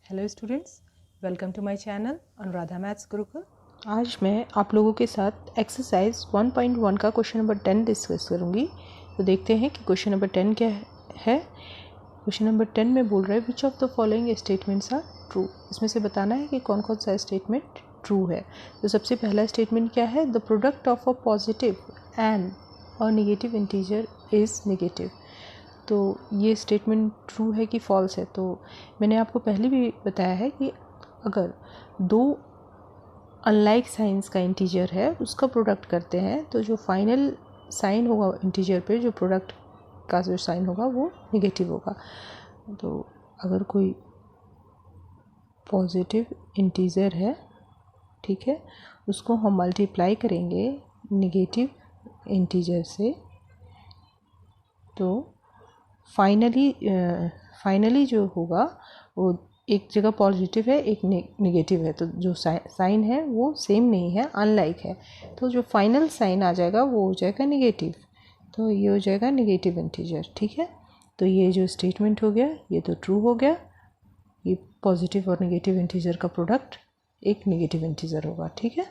Hello students, welcome to my channel Anuradha maths Gurukul. आज मैं आप लोगों के साथ एक्सरसाइज 1.1 का क्वेश्चन नंबर 10 डिस्कस करूंगी। तो देखते हैं कि क्वेश्चन नंबर 10 क्या है। क्वेश्चन नंबर 10 में बोल रहा है which of the following statements are true. इसमें से बताना है कि कौन कौन सा स्टेटमेंट ट्रू है। तो सबसे पहला स्टेटमेंट क्या है, the product of a positive and a negative integer is negative. तो ये स्टेटमेंट ट्रू है कि फॉल्स है। तो मैंने आपको पहले भी बताया है कि अगर दो अनलाइक साइंस का इंटीजर है उसका प्रोडक्ट करते हैं तो जो फाइनल साइन होगा इंटीजर पे, जो प्रोडक्ट का जो साइन होगा वो नेगेटिव होगा। तो अगर कोई पॉजिटिव इंटीजर है, ठीक है, उसको हम मल्टीप्लाई करेंगे नेगेटिव इंटीजर से, तो फाइनली जो होगा वो एक जगह पॉजिटिव है एक नेगेटिव है, तो जो साइन है वो सेम नहीं है, अनलाइक है। तो जो फाइनल साइन आ जाएगा वो हो जाएगा नेगेटिव। तो ये हो जाएगा नेगेटिव इंटीजर, ठीक है। तो ये जो स्टेटमेंट हो गया ये तो ट्रू हो गया। ये पॉजिटिव और नेगेटिव इंटीजर का प्रोडक्ट एक नेगेटिव इंटीजर होगा, ठीक है।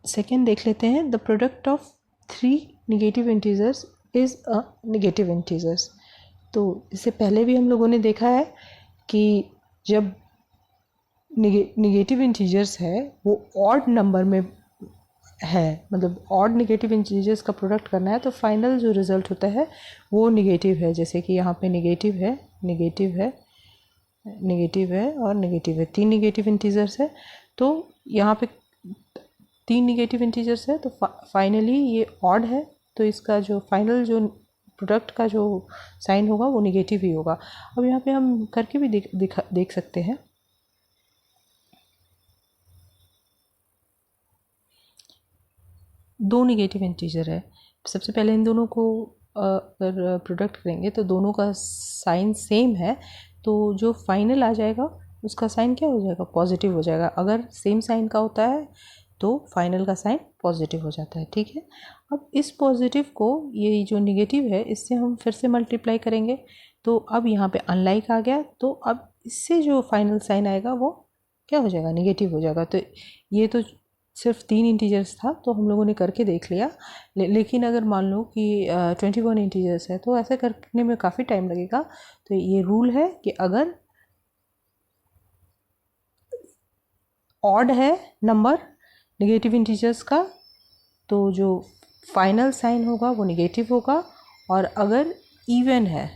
सेकेंड देख लेते हैं, the product of 3 negative integers is a negative integers. तो इससे पहले भी हम लोगों ने देखा है कि जब नेगेटिव इंटीजर्स है वो ऑड नंबर में है, मतलब ऑड नेगेटिव इंटीजर्स का प्रोडक्ट करना है, तो फाइनल जो रिज़ल्ट होता है वो नेगेटिव है। जैसे कि यहाँ पे नेगेटिव है, नेगेटिव है, नेगेटिव है और नेगेटिव है, 3 नेगेटिव इंटीजर्स है। तो यहाँ पे 3 नेगेटिव इंटीजर्स है तो फाइनली ये ऑड है, तो इसका जो फाइनल जो प्रोडक्ट का जो साइन होगा वो नेगेटिव ही होगा। अब यहाँ पे हम करके भी देख सकते हैं। दो नेगेटिव इंटीजर है, सबसे पहले इन दोनों को अगर प्रोडक्ट करेंगे तो दोनों का साइन सेम है, तो जो फाइनल आ जाएगा उसका साइन क्या हो जाएगा, पॉजिटिव हो जाएगा। अगर सेम साइन का होता है तो फाइनल का साइन पॉजिटिव हो जाता है, ठीक है। अब इस पॉजिटिव को, ये जो नेगेटिव है, इससे हम फिर से मल्टीप्लाई करेंगे, तो अब यहाँ पे अनलाइक आ गया, तो अब इससे जो फाइनल साइन आएगा वो क्या हो जाएगा, नेगेटिव हो जाएगा। तो ये तो सिर्फ 3 इंटीजर्स था तो हम लोगों ने करके देख लिया, लेकिन अगर मान लो कि 21 इंटीजर्स है तो ऐसा करने में काफ़ी टाइम लगेगा। तो ये रूल है कि अगर ऑड है नंबर नेगेटिव इंटीजर्स का तो जो फाइनल साइन होगा वो नेगेटिव होगा, और अगर इवन है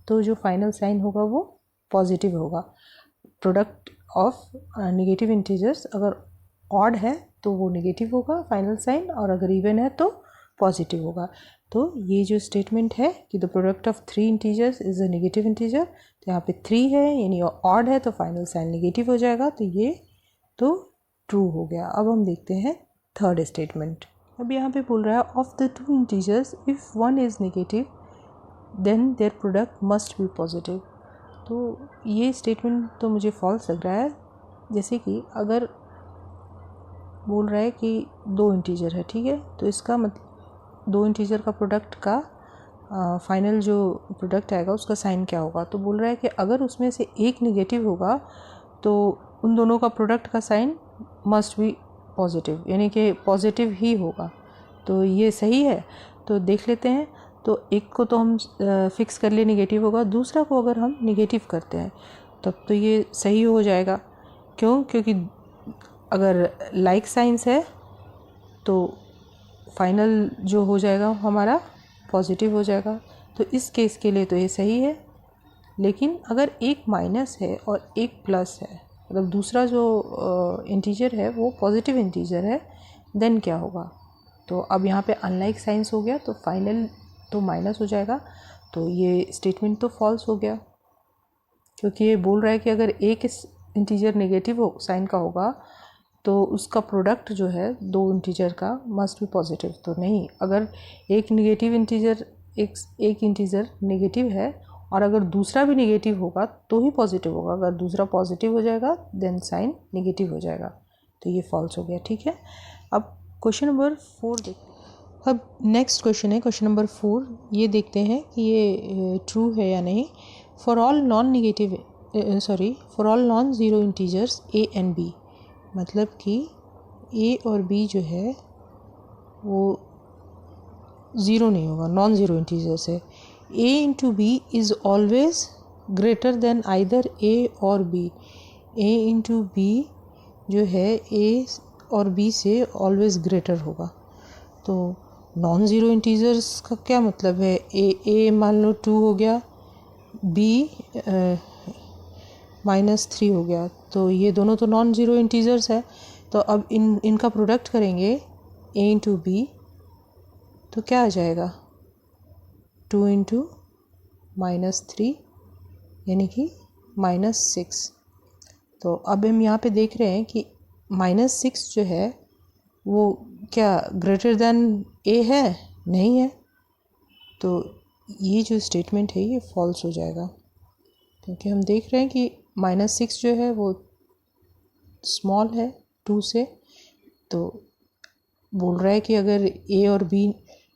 तो जो फाइनल साइन होगा वो पॉजिटिव होगा। प्रोडक्ट ऑफ नेगेटिव इंटीजर्स अगर ऑड है तो वो नेगेटिव होगा फाइनल साइन, और अगर इवन है तो पॉजिटिव होगा। तो ये जो स्टेटमेंट है कि the product of 3 integers is a negative integer, तो यहाँ पे 3 है यानी ऑड है तो फाइनल साइन नेगेटिव हो जाएगा, तो ये तो ट्रू हो गया। अब हम देखते हैं थर्ड स्टेटमेंट। अब यहाँ पे बोल रहा है of the 2 integers if one is negative then their product must be positive. तो ये स्टेटमेंट तो मुझे फॉल्स लग रहा है। जैसे कि अगर बोल रहा है कि 2 इंटीजर है, ठीक है, तो इसका मतलब 2 इंटीजर का प्रोडक्ट का फाइनल जो प्रोडक्ट आएगा उसका साइन क्या होगा। तो बोल रहा है कि अगर उसमें से एक नेगेटिव होगा तो उन दोनों का प्रोडक्ट का साइन मस्ट बी पॉजिटिव, यानी कि पॉजिटिव ही होगा। तो ये सही है। तो देख लेते हैं। तो एक को तो हम फिक्स कर लिए नेगेटिव होगा, दूसरा को अगर हम नेगेटिव करते हैं तब तो ये सही हो जाएगा। क्यों? क्योंकि अगर लाइक साइंस है तो फाइनल जो हो जाएगा हमारा पॉजिटिव हो जाएगा। तो इस केस के लिए तो ये सही है। लेकिन अगर एक माइनस है और एक प्लस है, मतलब दूसरा जो इंटीजर है वो पॉजिटिव इंटीजर है, देन क्या होगा। तो अब यहाँ पे अनलाइक साइंस हो गया तो फाइनल तो माइनस हो जाएगा, तो ये स्टेटमेंट तो फॉल्स हो गया, क्योंकि ये बोल रहा है कि अगर एक इंटीजर नेगेटिव साइन का होगा तो उसका प्रोडक्ट जो है 2 इंटीजर का मस्ट बी पॉजिटिव। तो नहीं, अगर एक नेगेटिव इंटीजर एक इंटीजर नेगेटिव है और अगर दूसरा भी नेगेटिव होगा तो ही पॉजिटिव होगा। अगर दूसरा पॉजिटिव हो जाएगा देन साइन नेगेटिव हो जाएगा, तो ये फॉल्स हो गया, ठीक है। अब क्वेश्चन नंबर 4 देखते हैं। अब नेक्स्ट क्वेश्चन है क्वेश्चन नंबर 4। ये देखते हैं कि ये ट्रू है या नहीं। For all non negative for all non zero integers a and b, मतलब कि a और b जो है वो ज़ीरो नहीं होगा, नॉन ज़ीरो इंटीजर्स है। a into b is always greater than either a और b। a इंटू बी जो है a और b से ऑलवेज ग्रेटर होगा। तो नॉन ज़ीरो इंटीजर्स का क्या मतलब है, a मान लो 2 हो गया, b -3 हो गया, तो ये दोनों तो नॉन ज़ीरो इंटीजर्स है। तो अब इनका प्रोडक्ट करेंगे a इंटू बी, तो क्या आ जाएगा 2 इंटू -3 यानी कि -6। तो अब हम यहाँ पे देख रहे हैं कि -6 जो है वो क्या ग्रेटर देन a है, नहीं है। तो ये जो स्टेटमेंट है ये फॉल्स हो जाएगा, क्योंकि हम देख रहे हैं कि -6 जो है वो स्मॉल है 2 से। तो बोल रहा है कि अगर a और b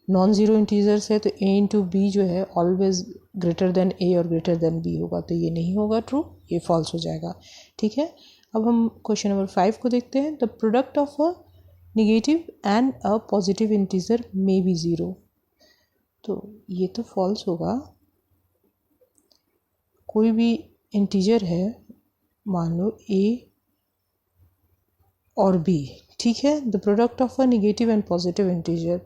नॉन ज़ीरो इंटीजर्स है तो a इंटू बी जो है ऑलवेज ग्रेटर देन a और ग्रेटर देन b होगा, तो ये नहीं होगा ट्रू, ये फॉल्स हो जाएगा। ठीक है, अब हम क्वेश्चन नंबर 5 को देखते हैं। The product of a negative and a positive integer may be zero. तो ये तो फॉल्स होगा। कोई भी इंटीजर है, मान लो a और b, ठीक है, the product of a negative and positive integer,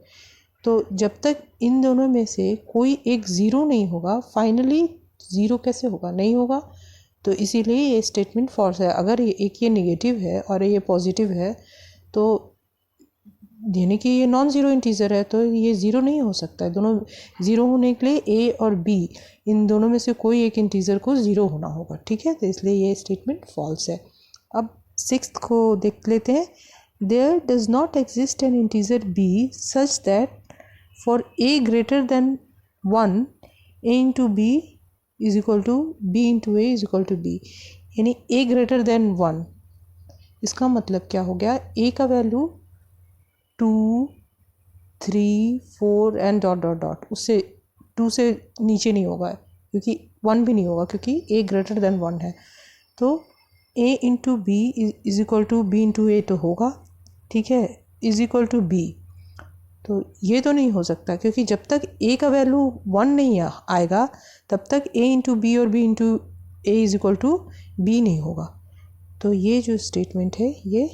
तो जब तक इन दोनों में से कोई एक ज़ीरो नहीं होगा, फाइनली ज़ीरो कैसे होगा, नहीं होगा। तो इसीलिए ये स्टेटमेंट फॉल्स है। अगर ये नेगेटिव है और ये पॉजिटिव है, तो यानी कि ये नॉन ज़ीरो इंटीजर है, तो ये ज़ीरो नहीं हो सकता है। दोनों ज़ीरो होने के लिए a और b, इन दोनों में से कोई एक इंटीजर को ज़ीरो होना होगा। ठीक है, तो इसलिए ये स्टेटमेंट फॉल्स है। अब 6th को देख लेते हैं। There does not exist an integer b such that for a greater than 1 a into b is equal to b into a is equal to b, यानी a ग्रेटर देन 1। इसका मतलब क्या हो गया, a का value 2, 3, 4 and dot dot dot, उससे 2 से नीचे नहीं होगा, क्योंकि 1 भी नहीं होगा, क्योंकि a ग्रेटर देन 1 है। तो a into B is equal to B into A तो होगा, ठीक है, इज इक्वल टू बी। तो ये तो नहीं हो सकता, क्योंकि जब तक a का वैल्यू 1 नहीं आएगा तब तक a इंटू बी और b into a is equal to b नहीं होगा। तो ये जो स्टेटमेंट है ये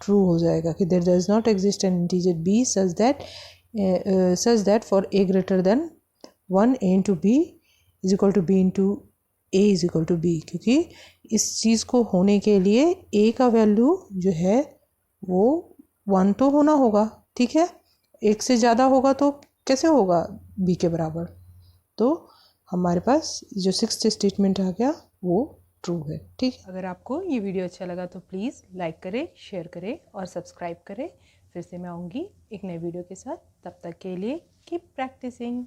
ट्रू हो जाएगा कि there does not exist an integer b such that for a greater than 1 a into B is equal to b into a is equal to b, क्योंकि इस चीज़ को होने के लिए a का वैल्यू जो है वो 1 तो होना होगा। ठीक है, एक से ज़्यादा होगा तो कैसे होगा b के बराबर। तो हमारे पास जो 6th स्टेटमेंट आ गया वो ट्रू है। ठीक, अगर आपको ये वीडियो अच्छा लगा तो प्लीज़ लाइक करें, शेयर करें और सब्सक्राइब करें। फिर से मैं आऊँगी एक नए वीडियो के साथ, तब तक के लिए कीप प्रैक्टिसिंग।